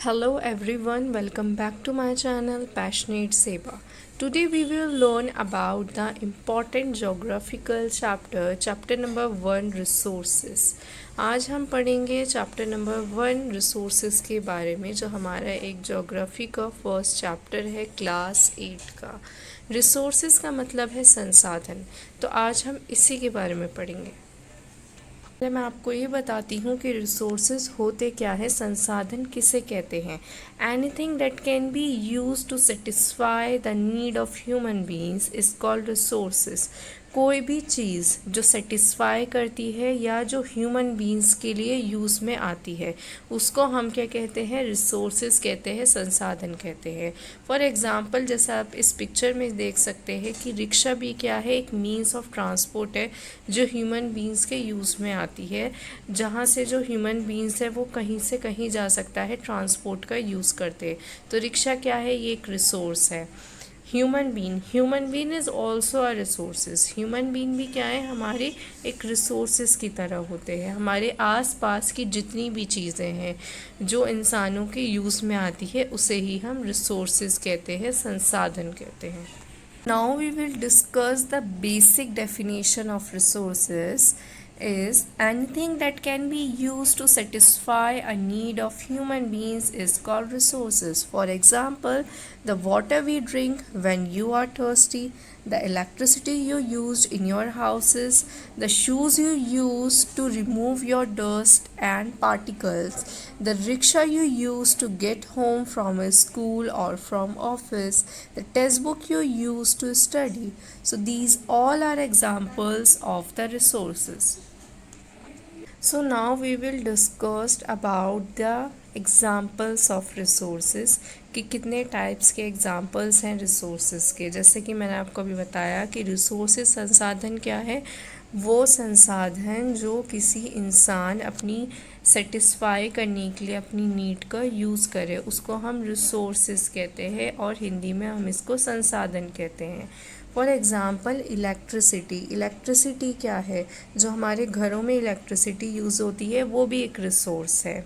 Hello everyone, welcome back to my channel Passionate Seva. Today we will learn about the important geographical chapter number 1 resources. आज हम पढ़ेंगे chapter number 1 resources के बारे में, जो हमारा एक ज्योग्राफी का फर्स्ट चैप्टर है क्लास 8 का। रिसोर्सेज का मतलब है संसाधन, तो आज हम इसी के बारे में पढ़ेंगे। मैं आपको ये बताती हूँ कि रिसोर्सेज होते क्या है, संसाधन किसे कहते हैं। Anything that can be use to satisfy the need of human beings is called resources. कोई भी चीज़ जो सेटिस्फाई करती है या जो ह्यूमन बीइंग्स के लिए यूज़ में आती है, उसको हम क्या कहते हैं, रिसोर्सेज कहते हैं, संसाधन कहते हैं। फॉर एग्ज़ाम्पल, जैसे आप इस पिक्चर में देख सकते हैं कि रिक्शा भी क्या है, एक मीन्स ऑफ ट्रांसपोर्ट है जो ह्यूमन बीइंग्स के यूज़ में आती है। जहाँ से जो ह्यूमन बीइंग्स है वो कहीं से कहीं जा सकता है, ट्रांसपोर्ट का यूज़ करते हैं। तो रिक्शा क्या है, ये एक रिसोर्स है। Human being is also a resources. Human being भी क्या है, हमारे एक रिसोर्सेज की तरह होते हैं। हमारे आसपास की जितनी भी चीज़ें हैं जो इंसानों के यूज़ में आती है, उसे ही हम रिसोर्सेज कहते हैं, संसाधन कहते हैं। Now we will discuss the basic definition of resources is anything that can be used to satisfy a need of human beings is called resources. For example, the water we drink when you are thirsty, the electricity you used in your houses, the shoes you use to remove your dust and particles, the rickshaw you use to get home from a school or from office, the textbook you use to study. So these all are examples of the resources. So now we will discuss about the examples of resources, कि कितने types के examples हैं resources के। जैसे कि मैंने आपको अभी बताया कि रिसोर्सेज संसाधन क्या है, वो संसाधन जो किसी इंसान अपनी सेटिस्फाई करने के लिए अपनी नीड का यूज़ करे, उसको हम रिसोर्सेज कहते हैं, और हिंदी में हम इसको संसाधन कहते हैं। फॉर एग्ज़ाम्पल, इलेक्ट्रिसिटी क्या है, जो हमारे घरों में इलेक्ट्रिसिटी यूज़ होती है, वो भी एक रिसोर्स है।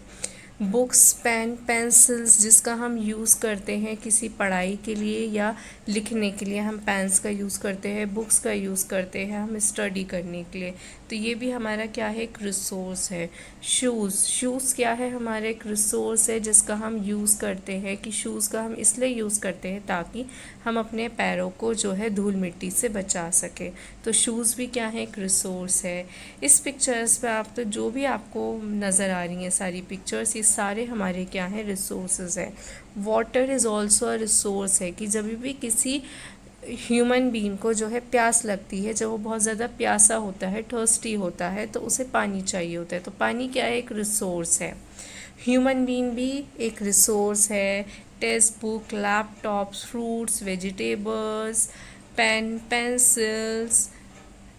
बुक्स, पेन, पेंसिल्स, जिसका हम यूज़ करते हैं किसी पढ़ाई के लिए या लिखने के लिए, हम पेन्स का यूज़ करते हैं, बुक्स का यूज़ करते हैं हम स्टडी करने के लिए, तो ये भी हमारा क्या है, एक रिसोर्स है। शूज़ क्या है, हमारा एक रिसोर्स है जिसका हम यूज़ करते हैं, कि शूज़ का हम इसलिए यूज़ करते हैं ताकि हम अपने पैरों को जो है धूल मिट्टी से बचा सके। तो शूज़ भी क्या है, एक रिसोर्स है। इस पिक्चर्स पे आप तो जो भी आपको नज़र आ रही हैं सारी पिक्चर्स, ये सारे हमारे क्या हैं, रिसोर्सेज है। Water is also a resource है, कि जब भी किसी ह्यूमन बीइंग को जो है प्यास लगती है, जब वो बहुत ज़्यादा प्यासा होता है, थर्स्टी होता है, तो उसे पानी चाहिए होता है। तो पानी क्या है, एक रिसोर्स है। ह्यूमन बीइंग भी एक रिसोर्स है। Textbook, laptops, fruits, vegetables, pen, pencils,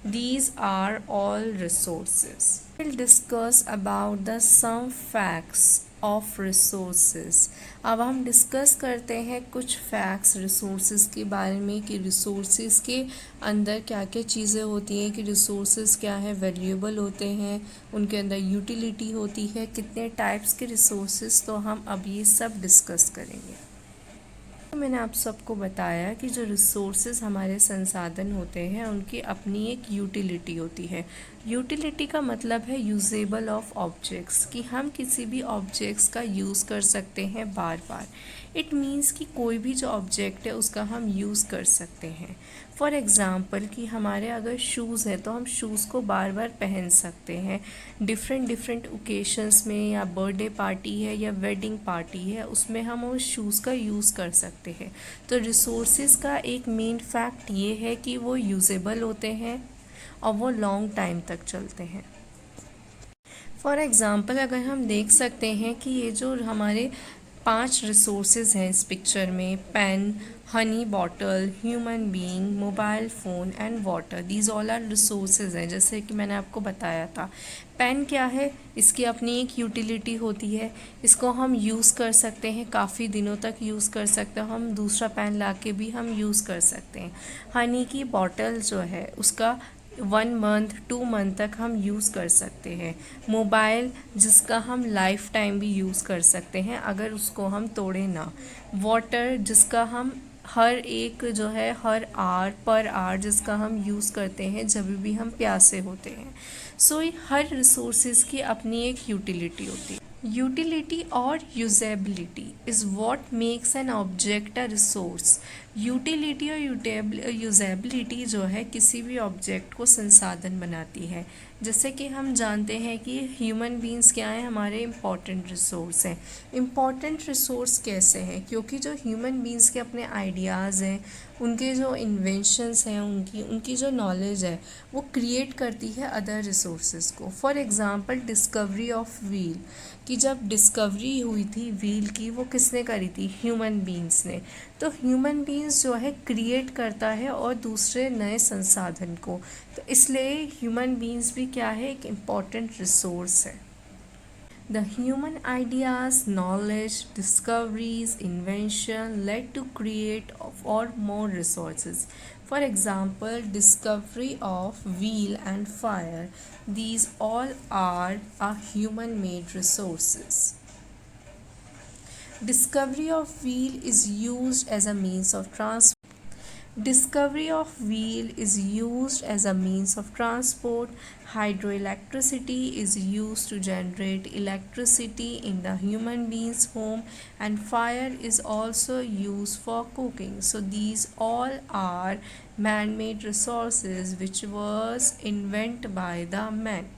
these are all resources. We'll discuss about the some facts of resources. अब हम डिस्कस करते हैं कुछ फैक्ट्स रिसोर्सेज के बारे में, कि रिसोर्सेज के अंदर क्या क्या चीज़ें होती हैं, कि रिसोर्सेज क्या है, वैल्यूएबल होते हैं, उनके अंदर यूटिलिटी होती है, कितने टाइप्स के रिसोर्सेज, तो हम अब ये सब डिस्कस करेंगे। तो मैंने आप सबको बताया कि जो रिसोर्सेज हमारे संसाधन होते हैं, उनकी अपनी एक यूटिलिटी होती है। यूटिलिटी का मतलब है यूजेबल ऑफ ऑब्जेक्ट्स, कि हम किसी भी ऑब्जेक्ट्स का यूज़ कर सकते हैं बार बार। इट मीन्स कि कोई भी जो ऑब्जेक्ट है उसका हम यूज़ कर सकते हैं। फॉर एग्ज़ाम्पल, कि हमारे अगर शूज़ है तो हम शूज़ को बार बार पहन सकते हैं डिफरेंट ओकेशंस में, या बर्थडे पार्टी है या वेडिंग पार्टी है, उसमें हम उस शूज़ का यूज़ कर सकते हैं। तो रिसोर्सेज का एक मेन फैक्ट ये है कि वो यूजेबल होते हैं और वो लॉन्ग टाइम तक चलते हैं। फॉर एग्ज़ाम्पल, अगर हम देख सकते हैं कि ये जो हमारे 5 रिसोर्सेज हैं इस पिक्चर में: pen, honey bottle, human being, mobile phone and water. These all are resources हैं, जैसे कि मैंने आपको बताया था। पेन क्या है? इसकी अपनी एक यूटिलिटी होती है। इसको हम यूज़ कर सकते हैं, काफ़ी दिनों तक यूज़ कर सकते हैं, हम दूसरा पेन ला के भी हम यूज़ कर सकते हैं। हनी की बॉटल जो है उसका 1 मंथ 2 मंथ तक हम यूज़ कर सकते हैं। मोबाइल जिसका हम लाइफ टाइम भी यूज़ कर सकते हैं अगर उसको हम तोड़े ना। वाटर जिसका हम हर एक जो है हर आवर पर आवर जिसका हम यूज़ करते हैं जब भी हम प्यासे होते हैं। सो हर रिसोर्सेज की अपनी एक यूटिलिटी होती है। यूटिलिटी और usability is what makes an object a resource. Utility और यूजेबिलिटी जो है किसी भी ऑब्जेक्ट को संसाधन बनाती है। जैसे कि हम जानते हैं कि ह्यूमन बींग्स क्या हैं, हमारे इम्पॉर्टेंट रिसोर्स हैं। इम्पॉर्टेंट रिसोर्स कैसे हैं? क्योंकि जो ह्यूमन बींग्स के अपने आइडियाज़ हैं, उनके जो इन्वेंशंस हैं, उनकी जो नॉलेज है वो क्रिएट करती है अदर रिसोर्सेज को। For example discovery of wheel, कि जब डिस्कवरी हुई थी व्हील की, वो किसने करी थी? ह्यूमन बींग्स ने। तो ह्यूमन बींग्स जो है क्रिएट करता है और दूसरे नए संसाधन को, तो इसलिए ह्यूमन बींग्स भी क्या है? एक इम्पॉर्टेंट रिसोर्स है। The human ideas, knowledge, discoveries, invention led to create of or more resources. For example, discovery of wheel and fire. These all are human-made resources. Discovery of wheel is used as a means of transport. Discovery of wheel is used as a means of transport. Hydroelectricity is used to generate electricity in the human being's home, and fire is also used for cooking. So these all are man-made resources which was invented by the man.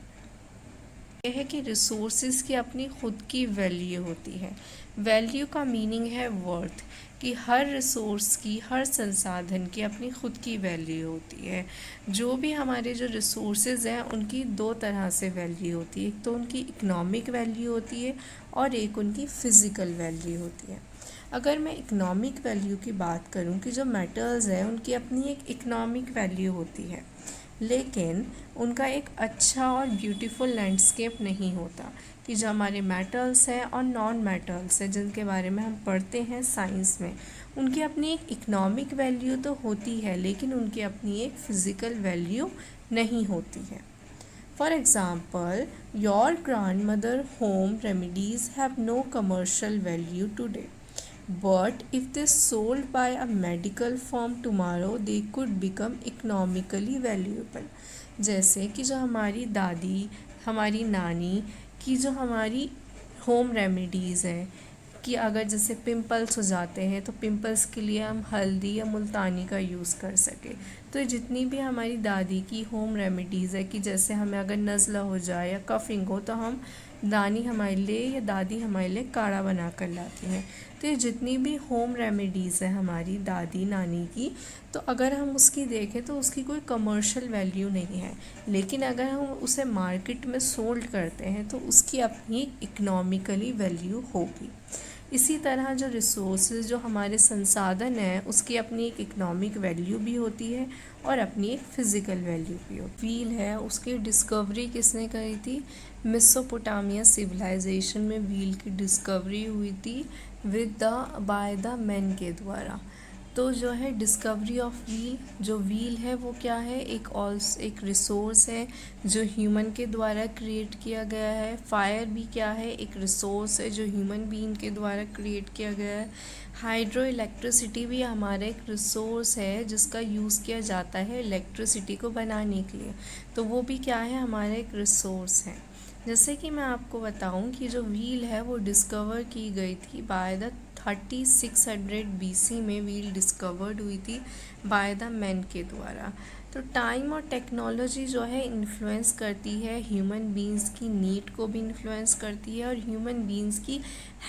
यह है कि resources की अपनी खुद की value होती है। Value का मीनिंग है वर्थ, कि हर रिसोर्स की, हर संसाधन की अपनी खुद की वैल्यू होती है। जो भी हमारे जो रिसोर्सेज हैं उनकी दो तरह से वैल्यू होती है, एक तो उनकी इकोनॉमिक वैल्यू होती है और एक उनकी फ़िज़िकल वैल्यू होती है। अगर मैं इकोनॉमिक वैल्यू की बात करूं कि जो मेटल्स हैं उनकी अपनी एक इकोनॉमिक वैल्यू होती है, लेकिन उनका एक अच्छा और ब्यूटीफुल लैंडस्केप नहीं होता। कि जो हमारे मेटल्स हैं और नॉन मेटल्स हैं जिनके बारे में हम पढ़ते हैं साइंस में, उनकी अपनी एक इकोनॉमिक वैल्यू तो होती है लेकिन उनकी अपनी एक फ़िज़िकल वैल्यू नहीं होती है। For example, your grandmother home remedies have no commercial value today, but if they sold by a medical firm tomorrow they could become economically valuable. जैसे कि जो हमारी दादी, हमारी नानी की जो हमारी होम रेमेडीज़ हैं, कि अगर जैसे पिंपल्स हो जाते हैं तो पिंपल्स के लिए हम हल्दी या मुल्तानी का यूज़ कर सके। तो जितनी भी हमारी दादी की होम रेमेडीज़ है, कि जैसे हमें अगर नज़ला हो जाए या कफिंग हो तो हम नानी हमारे लिए या दादी हमारे लिए काढ़ा बना कर लाती हैं। तो ये जितनी भी होम रेमेडीज़ है हमारी दादी नानी की, तो अगर हम उसकी देखें तो उसकी कोई कमर्शियल वैल्यू नहीं है, लेकिन अगर हम उसे मार्केट में सोल्ड करते हैं तो उसकी अपनी इकोनॉमिकली वैल्यू होगी। इसी तरह जो रिसोर्सेज, जो हमारे संसाधन हैं, उसकी अपनी एक इकोनॉमिक वैल्यू भी होती है और अपनी एक फ़िज़िकल वैल्यू भी होती है। व्हील है, उसकी डिस्कवरी किसने करी थी? मेसोपोटामिया सिविलाइजेशन में व्हील की डिस्कवरी हुई थी बाय द मैन के द्वारा। तो जो है डिस्कवरी ऑफ व्हील, जो व्हील है वो क्या है? एक रिसोर्स है जो ह्यूमन के द्वारा क्रिएट किया गया है। फायर भी क्या है? एक रिसोर्स है जो ह्यूमन बीइंग के द्वारा क्रिएट किया गया है। हाइड्रो इलेक्ट्रिसिटी भी हमारा एक रिसोर्स है जिसका यूज़ किया जाता है इलेक्ट्रिसिटी को बनाने के लिए, तो वो भी क्या है? हमारा एक रिसोर्स है। जैसे कि मैं आपको बताऊं कि जो व्हील है वो डिस्कवर की गई थी बाय द 3600 BC में व्हील डिस्कवर्ड हुई थी बाय द मैन के द्वारा। तो टाइम और टेक्नोलॉजी जो है इन्फ्लुएंस करती है ह्यूमन बीइंग्स की नीड को भी इन्फ्लुएंस करती है और ह्यूमन बीइंग्स की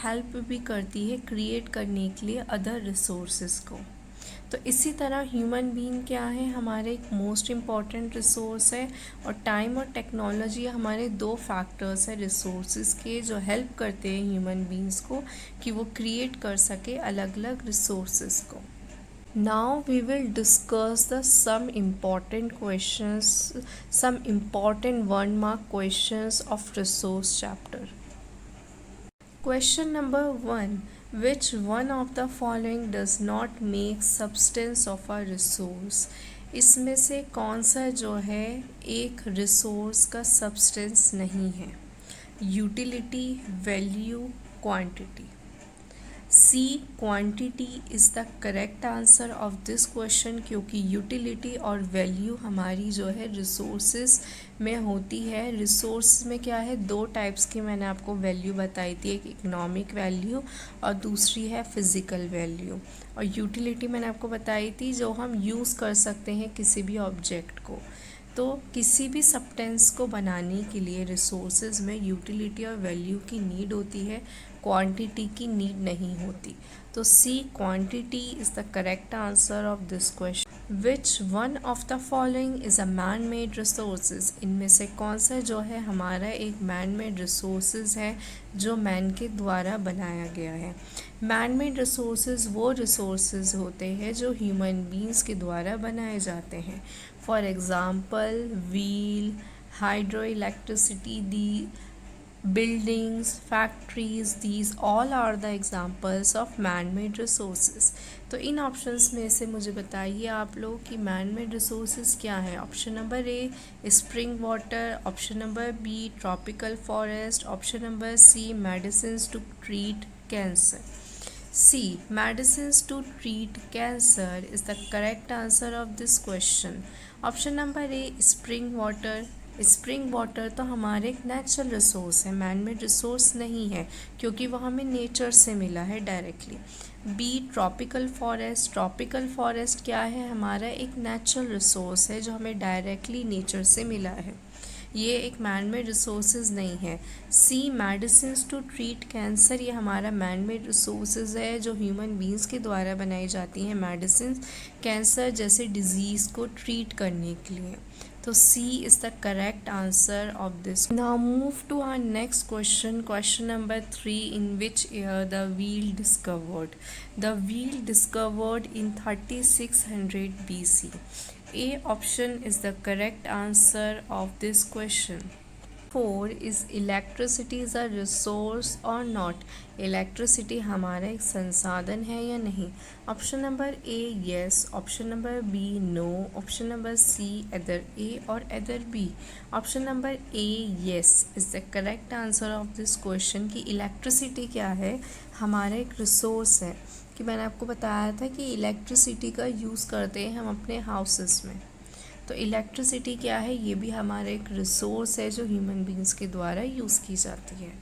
हेल्प भी करती है क्रिएट करने के लिए अदर रिसोर्सेज को। तो इसी तरह ह्यूमन बीइंग क्या है, हमारे एक मोस्ट इम्पॉर्टेंट रिसोर्स है, और टाइम और टेक्नोलॉजी हमारे दो फैक्टर्स है रिसोर्सेज के, जो हेल्प करते हैं ह्यूमन बीइंग्स को कि वो क्रिएट कर सके अलग अलग रिसोर्सेज को. Now we will discuss the some important questions, some important 1 mark questions of resource chapter. Question number 1. Which one of the following does not make substance of a resource? इसमें से कौन सा जो है एक रिसोर्स का substance नहीं है? Utility, value, quantity. C quantity is the correct answer of this question, क्योंकि यूटिलिटी और वैल्यू हमारी जो है रिसोर्सेज में होती है. रिसोर्स में क्या है, दो टाइप्स की मैंने आपको वैल्यू बताई थी, एक इकोनॉमिक वैल्यू और दूसरी है फिज़िकल वैल्यू. और यूटिलिटी मैंने आपको बताई थी जो हम यूज़ कर सकते हैं किसी भी ऑब्जेक्ट को. तो किसी भी सब्सटेंस को बनाने के लिए रिसोर्सेज में यूटिलिटी और वैल्यू की नीड होती है, क्वांटिटी की नीड नहीं होती. तो C quantity is the correct answer of this question. Which one of the following is a man made resources? इनमें से कौन सा जो है हमारा एक मैन मेड रिसोर्सेज है जो मैन के द्वारा बनाया गया है. मैन मेड रिसोर्सेज वो रिसोर्सेज होते हैं जो ह्यूमन बीइंग्स के द्वारा बनाए जाते हैं. For example wheel, hydro electricity, the buildings, factories, these all are the examples of man-made resources. तो इन ऑप्शंस में से मुझे बताइए आप लोग कि मैन मेड रिसोर्सेज क्या है. Option number A spring water, option number B tropical forest, option number C medicines to treat cancer. C medicines to treat cancer is the correct answer of this question. Option number A spring water. Spring water तो हमारे एक natural resource है, man made resource नहीं है, क्योंकि वह हमें nature से मिला है directly. B tropical forest. Tropical forest क्या है, हमारा एक नेचुरल रिसोर्स है जो हमें डायरेक्टली नेचर से मिला है, ये एक मैन मेड रिसोर्सेज नहीं है. सी मेडिसिन्स टू ट्रीट कैंसर, ये हमारा मैन मेड रिसोर्सेज है जो ह्यूमन बीइंग्स के द्वारा बनाई जाती हैं मेडिसिन कैंसर जैसे डिजीज़ को ट्रीट करने के लिए. तो C is the correct answer of this. Now move to our next question. Question number 3. In which year the wheel discovered? The wheel discovered in 3600 BC. A option is the correct answer of this question. 4. Is electricity is a resource or not? Electricity हमारा एक संसाधन है या नहीं? Option number A yes, option number B no, option number C either A or either B. Option number A yes is the correct answer of this question कि electricity क्या है, हमारा एक रिसोर्स है. कि मैंने आपको बताया था कि इलेक्ट्रिसिटी का यूज़ करते हैं हम अपने हाउसेस में. तो इलेक्ट्रिसिटी क्या है, ये भी हमारा एक रिसोर्स है जो ह्यूमन बीइंग्स के द्वारा यूज़ की जाती है.